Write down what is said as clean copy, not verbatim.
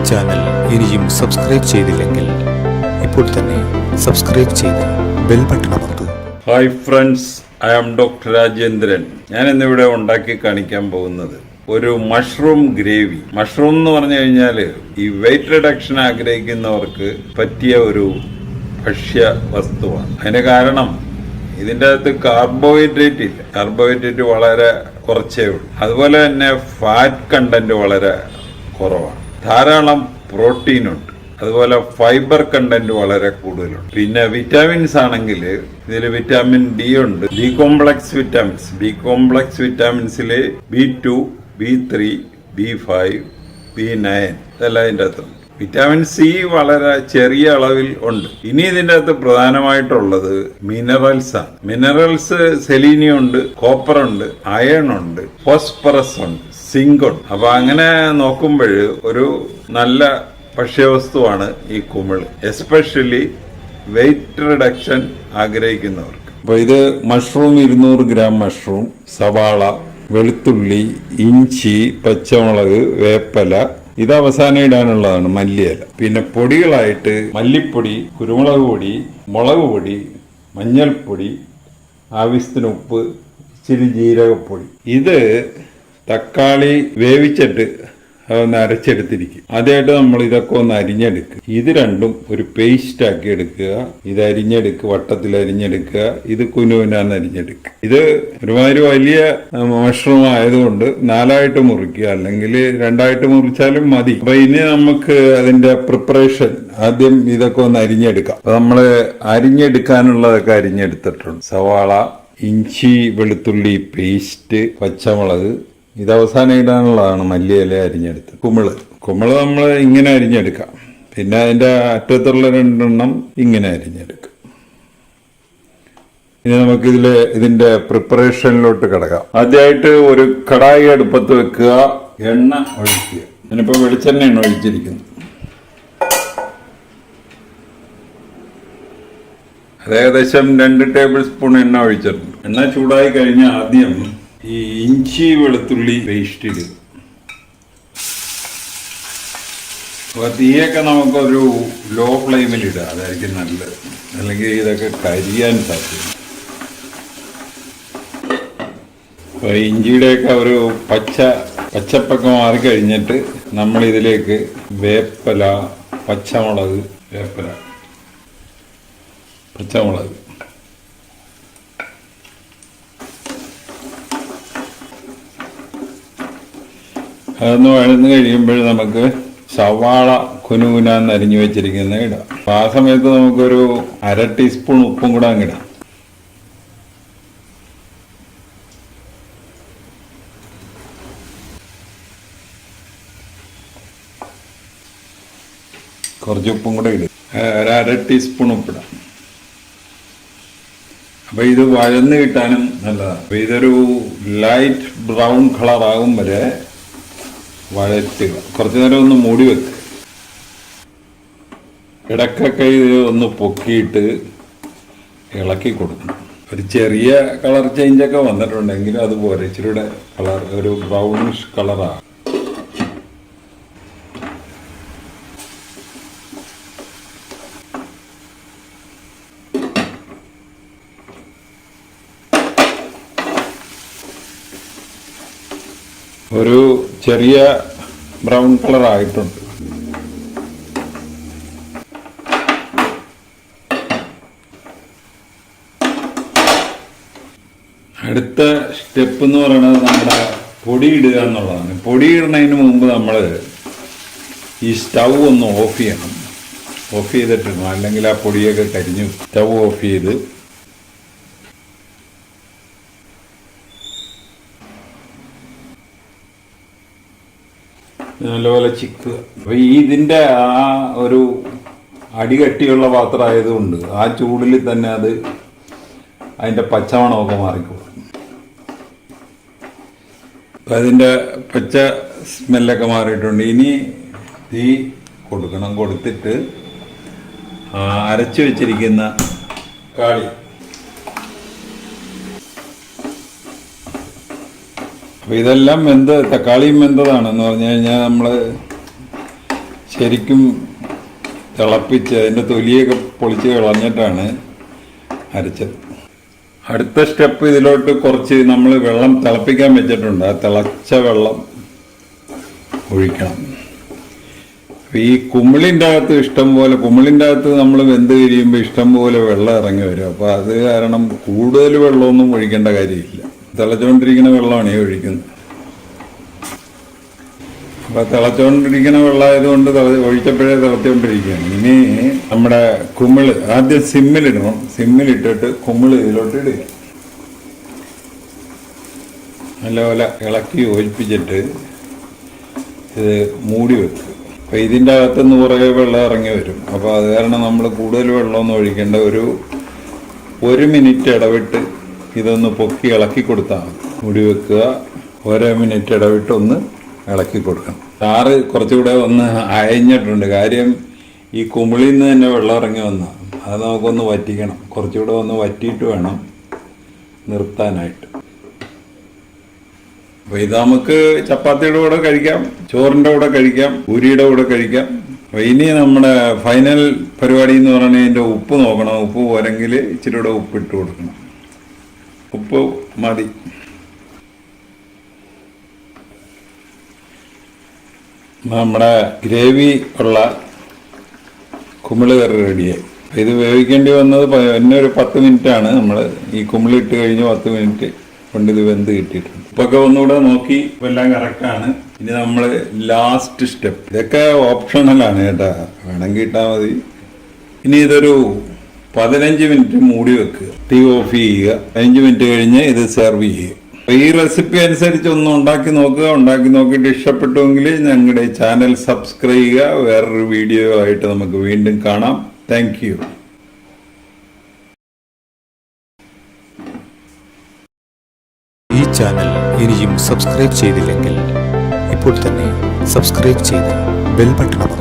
Channel ഇനിയും subscribe ചെയ്തില്ലെങ്കിൽ ഇപ്പോൾ തന്നെ സബ്സ്ക്രൈബ് ചെയ്ത് ബെൽ ബട്ടൺ അമർത്തൂ. Hi friends, I am doctor Rajendran. ഞാൻ ഇന്നിവിടെ ഉണ്ടാക്കി കാണിക്കാൻ പോകുന്നത് ഒരു മഷ്റൂം ഗ്രേവി. മഷ്റൂം എന്ന് പറഞ്ഞു കഴിഞ്ഞാൽ ഈ വെയിറ്റ് റിഡക്ഷൻ ആഗ്രഹിക്കുന്നവർക്ക് പറ്റിയ ഒരു ഭക്ഷ്യ വസ്തുവാണ്. അതിന്റെ കാരണം ഇതിൻ്റെ അകത്ത് കാർബോഹൈഡ്രേറ്റ് ഇല്ല. കാർബോഹൈഡ്രേറ്റ് വളരെ കുറച്ചേ ഉള്ളൂ. അതുപോലെ തന്നെ ഫാറ്റ് കണ്ടന്റ് വളരെ കുറവാണ്. ധാരാളം പ്രോട്ടീൻ ഉണ്ട്. അതുപോലെ ഫൈബർ കണ്ടന്റ് വളരെ കൂടുതലുണ്ട്. പിന്നെ വിറ്റാമിൻസ് ആണെങ്കിൽ ഇതിൽ വിറ്റാമിൻ ഡി ഉണ്ട്. ബി കോംപ്ലക്സ് വിറ്റാമിൻസിൽ B2, B3, B5, B9 ഇതെല്ലാം ഇതിൻ്റെ അകത്തുണ്ട്. വിറ്റാമിൻ സി വളരെ ചെറിയ അളവിൽ ഉണ്ട്. ഇനി ഇതിൻ്റെ അകത്ത് പ്രധാനമായിട്ടുള്ളത് മിനറൽസ് ആണ്. മിനറൽസ് സെലീനിയം ഉണ്ട്, കോപ്പർ ഉണ്ട്, അയൺ ഉണ്ട്, ഫോസ്ഫറസ് ഉണ്ട്, സിങ്ക് ഉണ്ട്. അപ്പൊ അങ്ങനെ നോക്കുമ്പോൾ ഒരു നല്ല ഭക്ഷ്യവസ്തുവാണ് ഈ കുമിള്, എസ്പെഷ്യലി വെയിറ്റ് റിഡക്ഷൻ ആഗ്രഹിക്കുന്നവർക്ക്. അപ്പൊ ഇത് മഷ്റൂം 200 ഗ്രാം മഷ്റൂം, സവാള, വെളുത്തുള്ളി, ഇഞ്ചി, പച്ചമുളക്, വേപ്പല, ഇത് അവസാനം ഇടാനുള്ളതാണ്, മല്ലിയില. പിന്നെ പൊടികളായിട്ട് മല്ലിപ്പൊടി, കുരുമുളക് പൊടി, മുളക് പൊടി, മഞ്ഞൾപ്പൊടി, ആവശ്യത്തിന് ഉപ്പ്, ഇച്ചിരി ജീരകപ്പൊടി. ഇത് തക്കാളി വേവിച്ചിട്ട് അതൊന്ന് അരച്ചെടുത്തിരിക്കും. ആദ്യമായിട്ട് നമ്മൾ ഇതൊക്കെ ഒന്ന് അരിഞ്ഞെടുക്കുക. ഇത് രണ്ടും ഒരു പേസ്റ്റ് ആക്കി എടുക്കുക. ഇത് അരിഞ്ഞെടുക്കുക, വട്ടത്തിൽ അരിഞ്ഞെടുക്കുക. ഇത് കുനുകുനാന്ന് അരിഞ്ഞെടുക്കുക. ഇത് ഒരുമാതിരി വലിയ മഷ്റൂം ആയതുകൊണ്ട് 4ആയിട്ട് മുറിക്കുക, അല്ലെങ്കിൽ 2ആയിട്ട് മുറിച്ചാലും മതി. അപ്പൊ ഇനി നമുക്ക് അതിന്റെ പ്രിപ്പറേഷൻ, ആദ്യം ഇതൊക്കെ ഒന്ന് അരിഞ്ഞെടുക്കാം. അപ്പൊ നമ്മള് അരിഞ്ഞെടുക്കാനുള്ളതൊക്കെ അരിഞ്ഞെടുത്തിട്ടുണ്ട്. സവാള, ഇഞ്ചി, വെളുത്തുള്ളി പേസ്റ്റ്, പച്ചമുളക്, ഇത് അവസാനം ഇടാനുള്ളതാണ്, മല്ലിയില അരിഞ്ഞെടുത്ത്. കുമിള് നമ്മൾ ഇങ്ങനെ അരിഞ്ഞെടുക്കാം. പിന്നെ അതിന്റെ അറ്റത്തുള്ള 2 ഇങ്ങനെ അരിഞ്ഞെടുക്കാം. ഇനി നമുക്ക് ഇതിന്റെ പ്രിപ്പറേഷനിലോട്ട് കിടക്കാം. ആദ്യമായിട്ട് ഒരു കടായി അടുപ്പത്ത് വെക്കുക, എണ്ണ ഒഴിക്കുക. ഞാനിപ്പോ വെളിച്ചെണ്ണയാണ് ഒഴിച്ചിരിക്കുന്നത്. അത് ഏകദേശം 2 ടേബിൾ സ്പൂൺ എണ്ണ ഒഴിച്ചിട്ടുണ്ട്. എണ്ണ ചൂടായി കഴിഞ്ഞാൽ ആദ്യം ഈ ഇഞ്ചി വെളുത്തുള്ളി പേസ്റ്റ് ഇടുക. അപ്പൊ തീയൊക്കെ നമുക്കൊരു ലോ ഫ്ലെയിമിൽ ഇടുക, അതായിരിക്കും നല്ലത്. അല്ലെങ്കിൽ ഇതൊക്കെ കരിയാൻ സാധ്യത. അപ്പൊ ഇഞ്ചിയുടെയൊക്കെ ഒരു പച്ചപ്പൊക്കെ മാറിക്കഴിഞ്ഞിട്ട് നമ്മൾ ഇതിലേക്ക് വേപ്പല, പച്ചമുളക്, പച്ചമുളക്, അതൊന്ന് വഴന്ന് കഴിയുമ്പോൾ നമുക്ക് സവാള കുനുകുനാന്ന് അരിഞ്ഞു വെച്ചിരിക്കുന്ന ഇടാം. അപ്പൊ ആ സമയത്ത് നമുക്കൊരു 1/2 ടീസ്പൂൺ ഉപ്പും കൂടെ അങ്ങിടാം. കുറച്ച് ഉപ്പും കൂടെ ഇടും. 1/2 ടീസ്പൂൺ ഉപ്പിടാം. അപ്പൊ ഇത് വഴന്ന് കിട്ടാനും നല്ലതാണ്. അപ്പൊ ഇതൊരു ലൈറ്റ് ബ്രൗൺ കളർ ആകും വരെ വഴറ്റുക. കുറച്ചു നേരം ഒന്ന് മൂടി വെക്കുക. ഇടക്കൊക്കെ ഇത് ഒന്ന് പൊക്കിയിട്ട് ഇളക്കി കൊടുക്കണം. ഒരു ചെറിയ കളർ ചേഞ്ചൊക്കെ വന്നിട്ടുണ്ടെങ്കിൽ അതുപോലെ ഇച്ചിരിയുടെ കളർ ഒരു ബ്രൗണിഷ് കളറാണ്. ഒരു ചെറിയ ബ്രൗൺ കളർ ആയിട്ടുണ്ട്. അടുത്ത സ്റ്റെപ്പ് എന്ന് പറയുന്നത് നമ്മുടെ പൊടി ഇടുക എന്നുള്ളതാണ്. പൊടി ഇടുന്നതിന് മുമ്പ് നമ്മൾ ഈ സ്റ്റൗ ഒന്ന് ഓഫ് ചെയ്യണം. ഓഫ് ചെയ്തിട്ടിടണം, അല്ലെങ്കിൽ ആ പൊടിയൊക്കെ കരിഞ്ഞു. സ്റ്റൗ ഓഫ് ചെയ്ത് നല്ലപോലെ ചിക്കുക. അപ്പൊ ഇതിന്റെ ആ ഒരു അടികട്ടിയുള്ള പാത്രം ആയതുകൊണ്ട് ആ ചൂടിൽ തന്നെ അതിന്റെ പച്ചമണമൊക്കെ മാറിക്കോളും. അപ്പൊ അതിന്റെ പച്ച സ്മെല്ലൊക്കെ മാറിയിട്ടുണ്ട്. ഇനി തീ കൊടുക്കണം. കൊടുത്തിട്ട് അരച്ചു വെച്ചിരിക്കുന്ന കാളി അപ്പോൾ ഇതെല്ലാം തക്കാളിയും വെന്തതാണെന്ന് പറഞ്ഞു കഴിഞ്ഞാൽ നമ്മൾ ശരിക്കും തിളപ്പിച്ച് അതിൻ്റെ തൊലിയൊക്കെ പൊളിച്ച് കളഞ്ഞിട്ടാണ് അരച്ചത്. അടുത്ത സ്റ്റെപ്പ്, ഇതിലോട്ട് കുറച്ച് നമ്മൾ വെള്ളം തിളപ്പിക്കാൻ വെച്ചിട്ടുണ്ട്. ആ തിളച്ച വെള്ളം ഒഴിക്കണം. ഈ കുമിളിൻ്റെ അകത്ത് കുമിളിൻ്റെ അകത്ത് നമ്മൾ വെന്ത് കഴിയുമ്പോൾ ഇഷ്ടം പോലെ വെള്ളം ഇറങ്ങി വരും. അപ്പോൾ അത് കാരണം കൂടുതൽ വെള്ളമൊന്നും ഒഴിക്കേണ്ട കാര്യമില്ല. തിളച്ചുകൊണ്ടിരിക്കുന്ന വെള്ളമാണ് ഈ ഒഴിക്കുന്നത്. അപ്പോൾ തിളച്ചുകൊണ്ടിരിക്കുന്ന വെള്ളമായതുകൊണ്ട് ഒഴിച്ചപ്പോഴേ തിളച്ചുകൊണ്ടിരിക്കുകയാണ്. ഇനി നമ്മുടെ കുമിള് ആദ്യം സിമ്മിലിടണം. സിമ്മിലിട്ടിട്ട് കുമിള് ഇതിലോട്ട് ഇടുക. നല്ലപോലെ ഇളക്കി യോജിപ്പിച്ചിട്ട് ഇത് മൂടി വെക്കുക. അപ്പോൾ ഇതിൻ്റെ അകത്തുനിന്ന് കുറേ വെള്ളം ഇറങ്ങി വരും. അപ്പോൾ അത് കാരണം നമ്മൾ കൂടുതൽ വെള്ളമൊന്നും ഒഴിക്കേണ്ട. ഒരു മിനിറ്റ് ഇടവിട്ട് ഇതൊന്ന് പൊക്കി ഇളക്കി കൊടുത്താൽ മതി. മൂടി വെക്കുക. 1 മിനിറ്റ് ഇടവിട്ട് ഒന്ന് ഇളക്കി കൊടുക്കണം. ചാറ് കുറച്ചുകൂടെ ഒന്ന് അയഞ്ഞിട്ടുണ്ട്. കാര്യം ഈ കുമിളിൽ നിന്ന് തന്നെ വെള്ളം ഇറങ്ങി വന്നാൽ അത് നമുക്കൊന്ന് വറ്റിക്കണം. കുറച്ചുകൂടെ ഒന്ന് വറ്റിയിട്ട് വേണം നിർത്താനായിട്ട്. അപ്പോൾ ഇത് നമുക്ക് ചപ്പാത്തിയുടെ കൂടെ കഴിക്കാം, ചോറിൻ്റെ കൂടെ കഴിക്കാം, പൂരിയുടെ കൂടെ കഴിക്കാം. അപ്പോൾ ഇനി നമ്മുടെ ഫൈനൽ പരിപാടി എന്ന് പറഞ്ഞാൽ ഇതിൻ്റെ ഉപ്പ് നോക്കണം. ഉപ്പ് പോരെങ്കിൽ ഇച്ചിരി കൂടെ ഉപ്പ് ഇട്ട് കൊടുക്കണം. ഉപ്പ് മതി. നമ്മുടെ ഗ്രേവി ഉള്ള കുമിള് കറി റെഡിയായി. ഇത് വേവിക്കേണ്ടി വന്നത് ഒരു 10 മിനിറ്റാണ്. നമ്മൾ ഈ കുമിളിട്ട് കഴിഞ്ഞ് 10 മിനിറ്റ് കൊണ്ട് ഇത് വെന്ത് കിട്ടിയിട്ടുണ്ട്. ഉപ്പൊക്കെ ഒന്നുകൂടെ നോക്കി എല്ലാം കറക്റ്റാണ്. ഇനി നമ്മൾ ലാസ്റ്റ് സ്റ്റെപ്പ്, ഇതൊക്കെ ഓപ്ഷണലാണ് കേട്ടോ, വേണമെങ്കിൽ ഇട്ടാൽ മതി. ഇനി ഇതൊരു 15 മിനിറ്റ് മൂടി വെക്കുക. തീ ഓഫ് ചെയ്യുക. 15 മിനിറ്റ് കഴിഞ്ഞ് ഇത് സെർവ് ചെയ്യുക. ഈ റെസിപ്പി അനുസരിച്ച് ഒന്ന് ഉണ്ടാക്കി നോക്കുക. ഉണ്ടാക്കി നോക്കിയിട്ട് ഇഷ്ടപ്പെട്ടുവെങ്കിൽ ഞങ്ങളുടെ ചാനൽ സബ്സ്ക്രൈബ് ചെയ്യുക. വേറൊരു വീഡിയോ ആയിട്ട് നമുക്ക് വീണ്ടും കാണാം. Thank you. ഈ ചാനൽ ഇനിയും സബ്സ്ക്രൈബ് ചെയ്തില്ലെങ്കിൽ ഇപ്പോൾ തന്നെ സബ്സ്ക്രൈബ് ചെയ്ത് ബെൽ ബട്ടൺ അമർത്തുക.